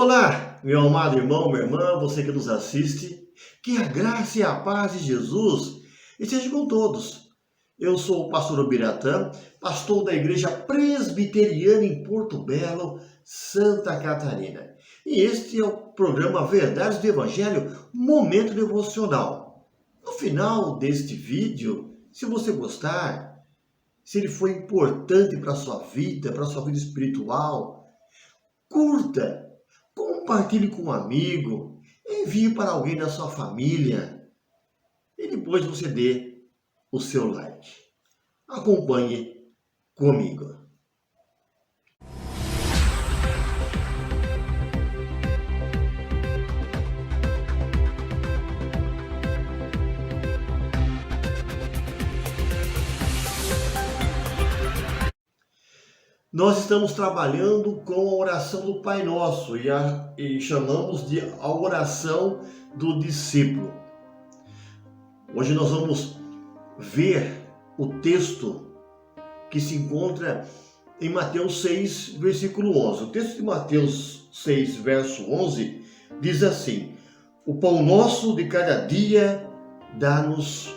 Olá, meu amado irmão, minha irmã, você que nos assiste, que a graça e a paz de Jesus esteja com todos. Eu sou o pastor Ubiratã, pastor da Igreja Presbiteriana em Porto Belo, Santa Catarina. E este é o programa Verdades do Evangelho, Momento Devocional. No final deste vídeo, se você gostar, se ele foi importante para a sua vida espiritual, curta, compartilhe com um amigo, envie para alguém da sua família e depois você dê o seu like. Acompanhe comigo. Nós estamos trabalhando com a oração do Pai Nosso e chamamos de a oração do discípulo. Hoje nós vamos ver o texto que se encontra em Mateus 6, versículo 11. O texto de Mateus 6, verso 11, diz assim: O pão nosso de cada dia dá-nos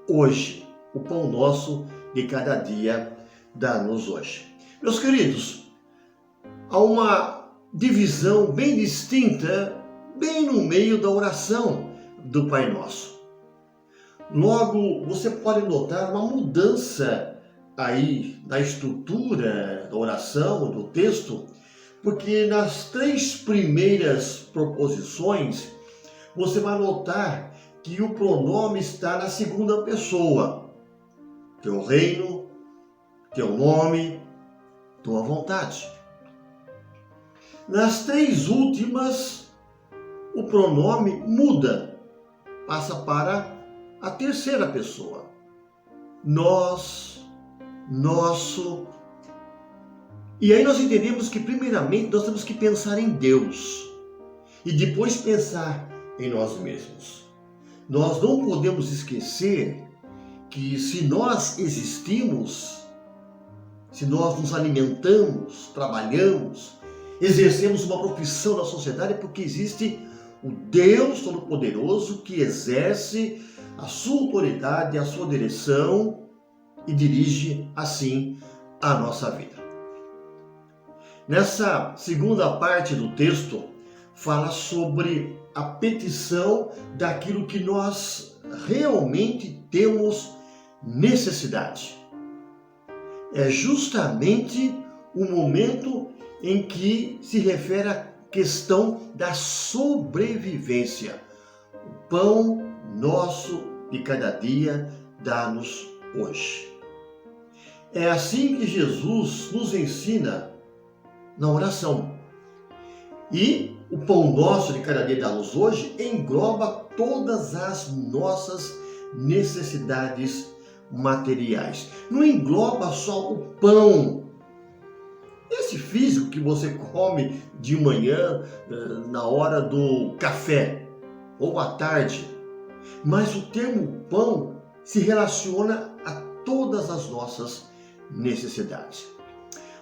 hoje. O pão nosso de cada dia dá-nos hoje. Meus queridos, há uma divisão bem distinta, bem no meio da oração do Pai Nosso. Logo, você pode notar uma mudança aí na estrutura da oração, do texto, porque nas três primeiras proposições, você vai notar que o pronome está na segunda pessoa. Teu reino, teu nome, tua vontade. Nas três últimas, o pronome muda, passa para a terceira pessoa. Nós, nosso. E aí nós entendemos que primeiramente nós temos que pensar em Deus e depois pensar em nós mesmos. Nós não podemos esquecer que se nós existimos, se nós nos alimentamos, trabalhamos, exercemos uma profissão na sociedade, é porque existe o Deus Todo-Poderoso que exerce a sua autoridade, a sua direção e dirige assim a nossa vida. Nessa segunda parte do texto, fala sobre a petição daquilo que nós realmente temos necessidade. É justamente o momento em que se refere à questão da sobrevivência. O pão nosso de cada dia dá-nos hoje. É assim que Jesus nos ensina na oração. E o pão nosso de cada dia dá-nos hoje engloba todas as nossas necessidades materiais. Não engloba só o pão, esse físico que você come de manhã, na hora do café ou à tarde, mas o termo pão se relaciona a todas as nossas necessidades.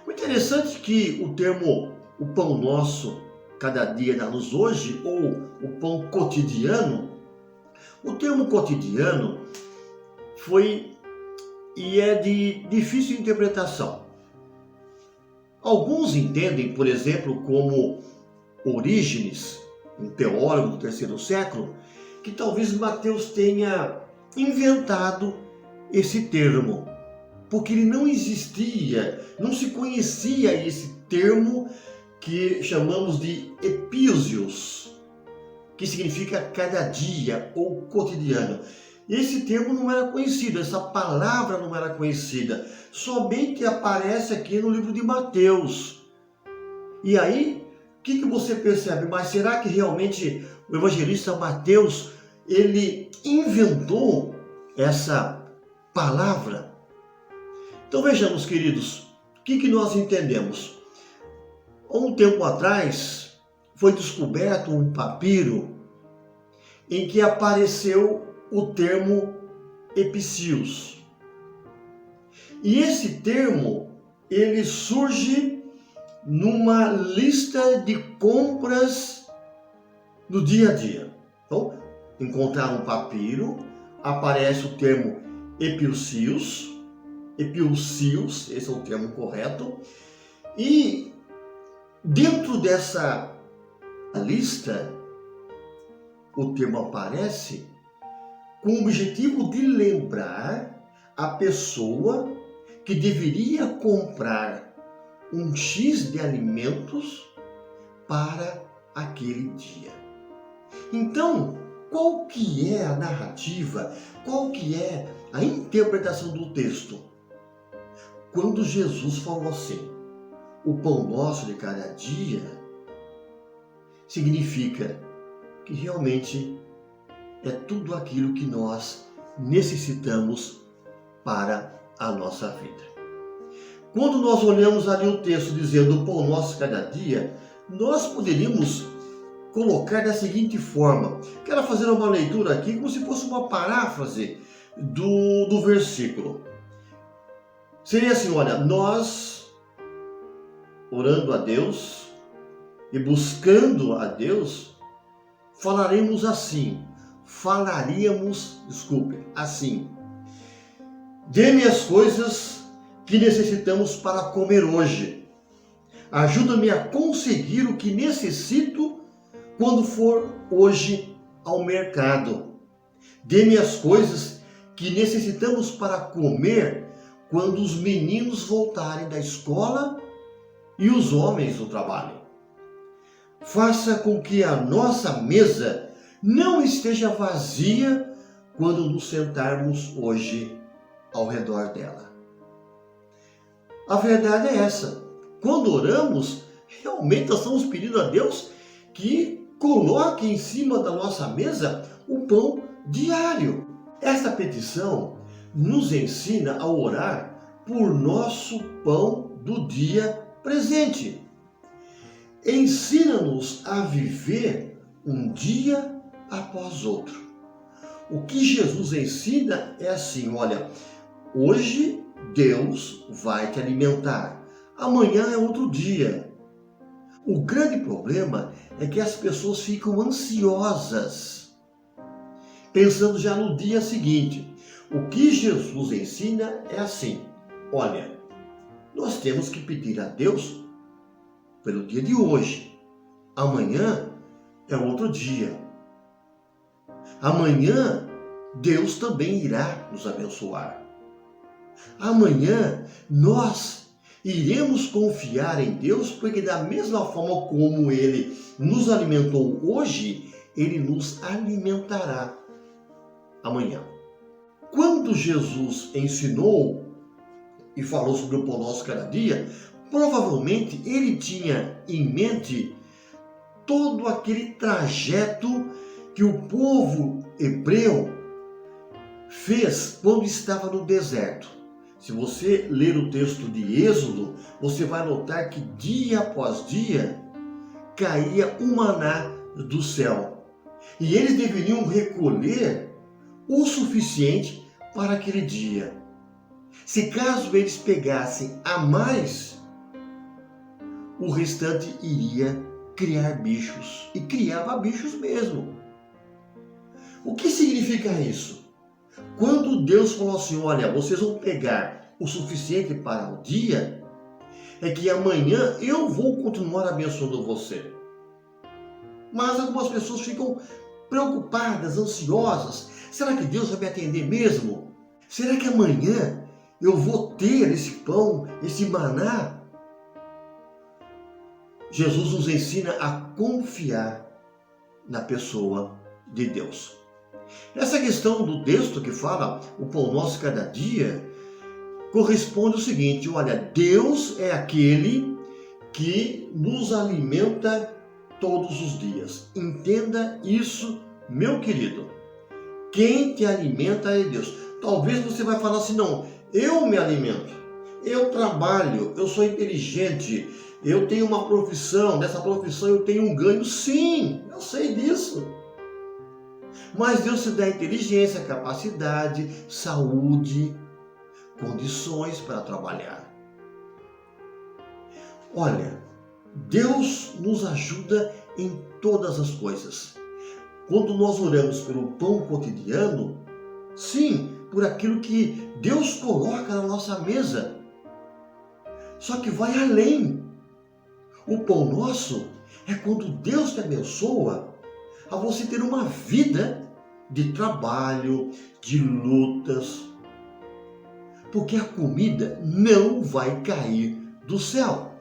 O interessante é que o termo o pão nosso cada dia dá-nos hoje, ou o pão cotidiano, o termo cotidiano foi e é de difícil interpretação. Alguns entendem, por exemplo, como Orígenes, um teólogo do terceiro século, que talvez Mateus tenha inventado esse termo, porque ele não existia, não se conhecia esse termo que chamamos de epísios, que significa cada dia ou cotidiano. Esse termo não era conhecido, essa palavra não era conhecida, somente aparece aqui no livro de Mateus. E aí, o que você percebe? Mas será que realmente o evangelista Mateus, ele inventou essa palavra? Então vejamos, queridos, o que nós entendemos? Há um tempo atrás, foi descoberto um papiro em que apareceu o termo epísios. E esse termo, ele surge numa lista de compras no dia a dia. Então, encontrar um papiro, aparece o termo epilsios, esse é o termo correto, e dentro dessa lista, o termo aparece com o objetivo de lembrar a pessoa que deveria comprar um X de alimentos para aquele dia. Então, qual que é a narrativa? Qual que é a interpretação do texto? Quando Jesus falou assim, o pão nosso de cada dia, significa que realmente é tudo aquilo que nós necessitamos para a nossa vida. Quando nós olhamos ali o texto dizendo o pão nosso de cada dia, nós poderíamos colocar da seguinte forma. Quero fazer uma leitura aqui como se fosse uma paráfrase do versículo. Seria assim, olha, nós orando a Deus e buscando a Deus, falaríamos assim. Dê-me as coisas que necessitamos para comer hoje. Ajuda-me a conseguir o que necessito quando for hoje ao mercado. Dê-me as coisas que necessitamos para comer quando os meninos voltarem da escola e os homens do trabalho. Faça com que a nossa mesa não esteja vazia quando nos sentarmos hoje ao redor dela. A verdade é essa. Quando oramos, realmente nós estamos pedindo a Deus que coloque em cima da nossa mesa o pão diário. Esta petição nos ensina a orar por nosso pão do dia presente. Ensina-nos a viver um dia após outro. O que Jesus ensina é assim, olha, hoje Deus vai te alimentar, amanhã é outro dia. O grande problema é que as pessoas ficam ansiosas, pensando já no dia seguinte. O que Jesus ensina é assim, olha, nós temos que pedir a Deus pelo dia de hoje. Amanhã é outro dia. Amanhã Deus também irá nos abençoar. Amanhã nós iremos confiar em Deus, porque da mesma forma como Ele nos alimentou hoje, Ele nos alimentará amanhã. Quando Jesus ensinou e falou sobre o pão nosso cada dia, provavelmente Ele tinha em mente todo aquele trajeto que o povo hebreu fez quando estava no deserto. Se você ler o texto de Êxodo, você vai notar que dia após dia caía o maná do céu. E eles deveriam recolher o suficiente para aquele dia. Se caso eles pegassem a mais, o restante iria criar bichos. E criava bichos mesmo. O que significa isso? Quando Deus falou assim, olha, vocês vão pegar o suficiente para o dia, é que amanhã eu vou continuar abençoando você. Mas algumas pessoas ficam preocupadas, ansiosas. Será que Deus vai me atender mesmo? Será que amanhã eu vou ter esse pão, esse maná? Jesus nos ensina a confiar na pessoa de Deus. Essa questão do texto que fala o pão nosso cada dia, corresponde ao seguinte, olha, Deus é aquele que nos alimenta todos os dias. Entenda isso, meu querido. Quem te alimenta é Deus. Talvez você vai falar assim, não, eu me alimento, eu trabalho, eu sou inteligente, eu tenho uma profissão, dessa profissão eu tenho um ganho. Sim, eu sei disso. Mas Deus te dá inteligência, capacidade, saúde, condições para trabalhar. Olha, Deus nos ajuda em todas as coisas. Quando nós oramos pelo pão cotidiano, sim, por aquilo que Deus coloca na nossa mesa. Só que vai além. O pão nosso é quando Deus te abençoa a você ter uma vida de trabalho, de lutas. Porque a comida não vai cair do céu.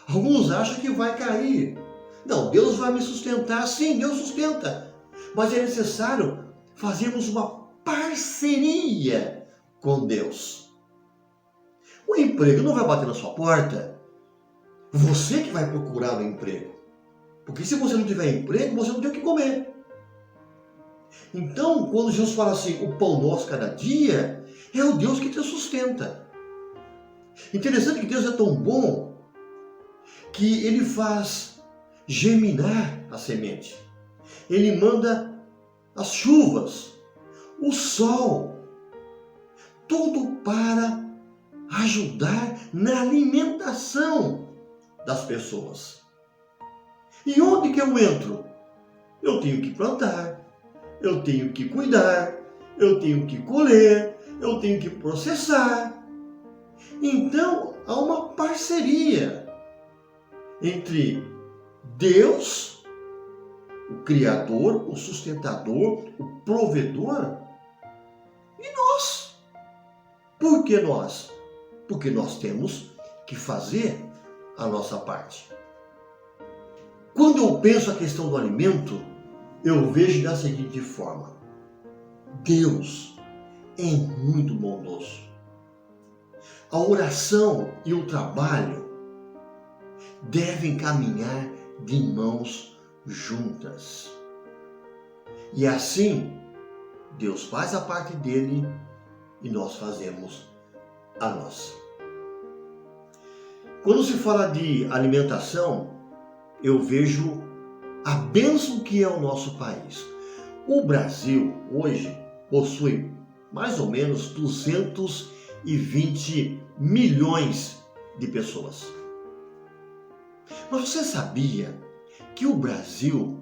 Alguns acham que vai cair. Não, Deus vai me sustentar. Sim, Deus sustenta. Mas é necessário fazermos uma parceria com Deus. O emprego não vai bater na sua porta. Você que vai procurar o emprego. Porque se você não tiver emprego, você não tem o que comer. Então, quando Jesus fala assim, o pão nosso cada dia, é o Deus que te sustenta. Interessante que Deus é tão bom que Ele faz germinar a semente. Ele manda as chuvas, o sol, tudo para ajudar na alimentação das pessoas. E onde que eu entro? Eu tenho que plantar, eu tenho que cuidar, eu tenho que colher, eu tenho que processar. Então, há uma parceria entre Deus, o Criador, o sustentador, o provedor, e nós. Por que nós? Porque nós temos que fazer a nossa parte. Quando eu penso a questão do alimento, eu vejo da seguinte forma: Deus é muito bondoso. A oração e o trabalho devem caminhar de mãos juntas. E assim, Deus faz a parte dele e nós fazemos a nossa. Quando se fala de alimentação, eu vejo a bênção que é o nosso país. O Brasil hoje possui mais ou menos 220 milhões de pessoas. Mas você sabia que o Brasil,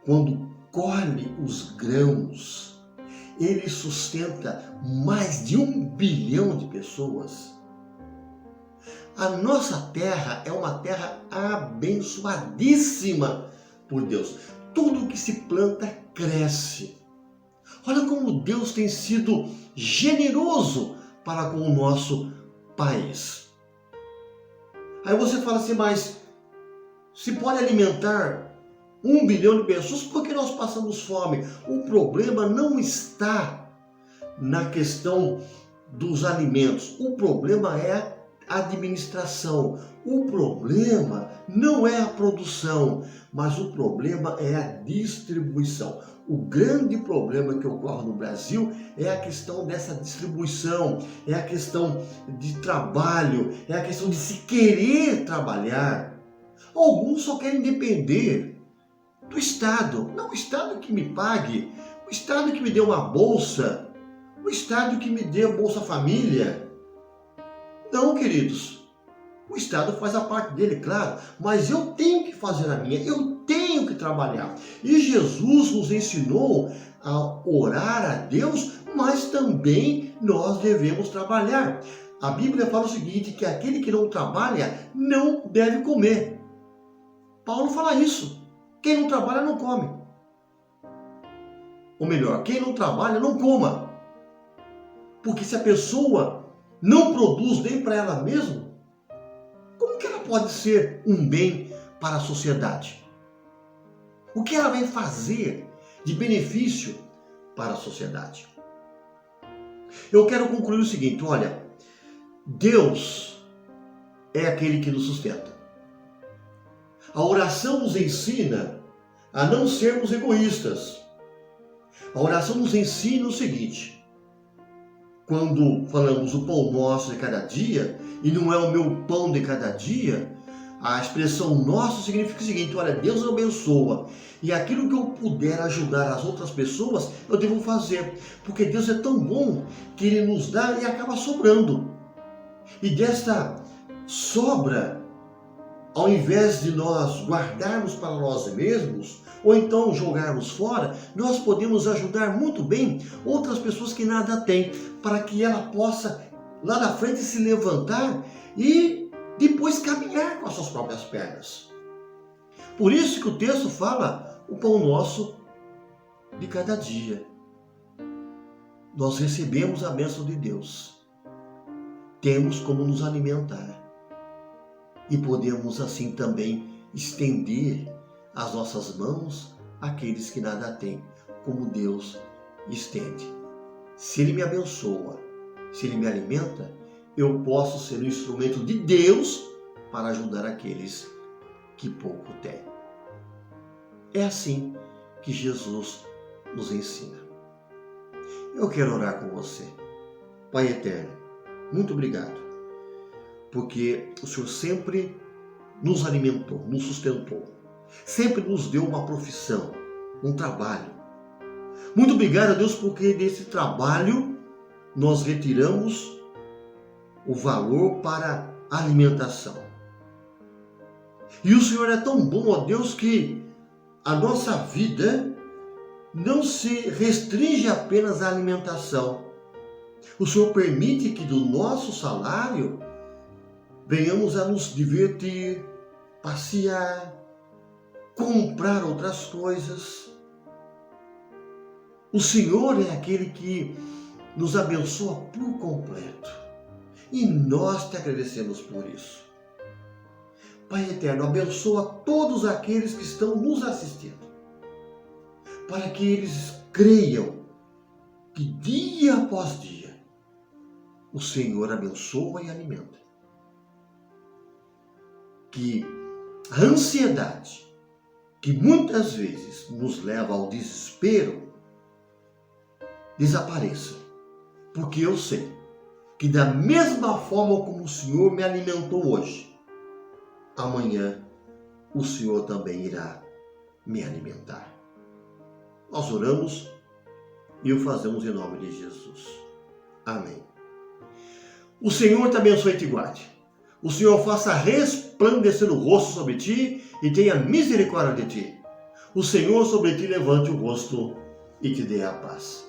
quando colhe os grãos, ele sustenta mais de 1 bilhão de pessoas? A nossa terra é uma terra abençoadíssima por Deus. Tudo que se planta cresce. Olha como Deus tem sido generoso para com o nosso país. Aí você fala assim, mas se pode alimentar 1 bilhão de pessoas, por que nós passamos fome? O problema não está na questão dos alimentos. O problema é a administração. O problema não é a produção, mas o problema é a distribuição. O grande problema que ocorre no Brasil é a questão dessa distribuição, é a questão de trabalho, é a questão de se querer trabalhar. Alguns só querem depender do Estado. Não, o Estado que me pague, o Estado que me dê uma bolsa, o Estado que me dê a Bolsa Família. Não, queridos, o Estado faz a parte dele, claro, mas eu tenho que fazer a minha, eu tenho que trabalhar. E Jesus nos ensinou a orar a Deus, mas também nós devemos trabalhar. A Bíblia fala o seguinte, que aquele que não trabalha não deve comer. Paulo fala isso. Quem não trabalha não come. Ou melhor, quem não trabalha não coma. Porque se a pessoa não produz nem para ela mesma, como que ela pode ser um bem para a sociedade? O que ela vai fazer de benefício para a sociedade? Eu quero concluir o seguinte, olha, Deus é aquele que nos sustenta. A oração nos ensina a não sermos egoístas. A oração nos ensina o seguinte, quando falamos o pão nosso de cada dia, e não é o meu pão de cada dia, a expressão nosso significa o seguinte, olha, Deus nos abençoa, e aquilo que eu puder ajudar as outras pessoas, eu devo fazer, porque Deus é tão bom que Ele nos dá e acaba sobrando. E desta sobra, ao invés de nós guardarmos para nós mesmos, ou então jogarmos fora, nós podemos ajudar muito bem outras pessoas que nada têm, para que ela possa lá na frente se levantar e depois caminhar com as suas próprias pernas. Por isso que o texto fala o pão nosso de cada dia. Nós recebemos a bênção de Deus. Temos como nos alimentar. E podemos assim também estender as nossas mãos àqueles que nada têm, como Deus estende. Se Ele me abençoa, se Ele me alimenta, eu posso ser um instrumento de Deus para ajudar aqueles que pouco têm. É assim que Jesus nos ensina. Eu quero orar com você. Pai eterno, muito obrigado, porque o Senhor sempre nos alimentou, nos sustentou, sempre nos deu uma profissão, um trabalho. Muito obrigado, Deus, porque desse trabalho nós retiramos o valor para a alimentação. E o Senhor é tão bom, ó Deus, que a nossa vida não se restringe apenas à alimentação. O Senhor permite que do nosso salário venhamos a nos divertir, passear, comprar outras coisas. O Senhor é aquele que nos abençoa por completo. E nós te agradecemos por isso. Pai eterno, abençoa todos aqueles que estão nos assistindo, para que eles creiam que dia após dia o Senhor abençoa e alimenta. Que a ansiedade, que muitas vezes nos leva ao desespero, desapareça. Porque eu sei que da mesma forma como o Senhor me alimentou hoje, amanhã o Senhor também irá me alimentar. Nós oramos e o fazemos em nome de Jesus. Amém. O Senhor te abençoe e te guarde. O Senhor faça resplandecer o rosto sobre ti e tenha misericórdia de ti. O Senhor sobre ti levante o rosto e te dê a paz.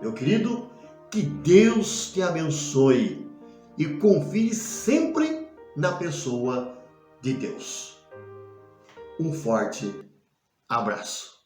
Meu querido, que Deus te abençoe e confie sempre na pessoa de Deus. Um forte abraço.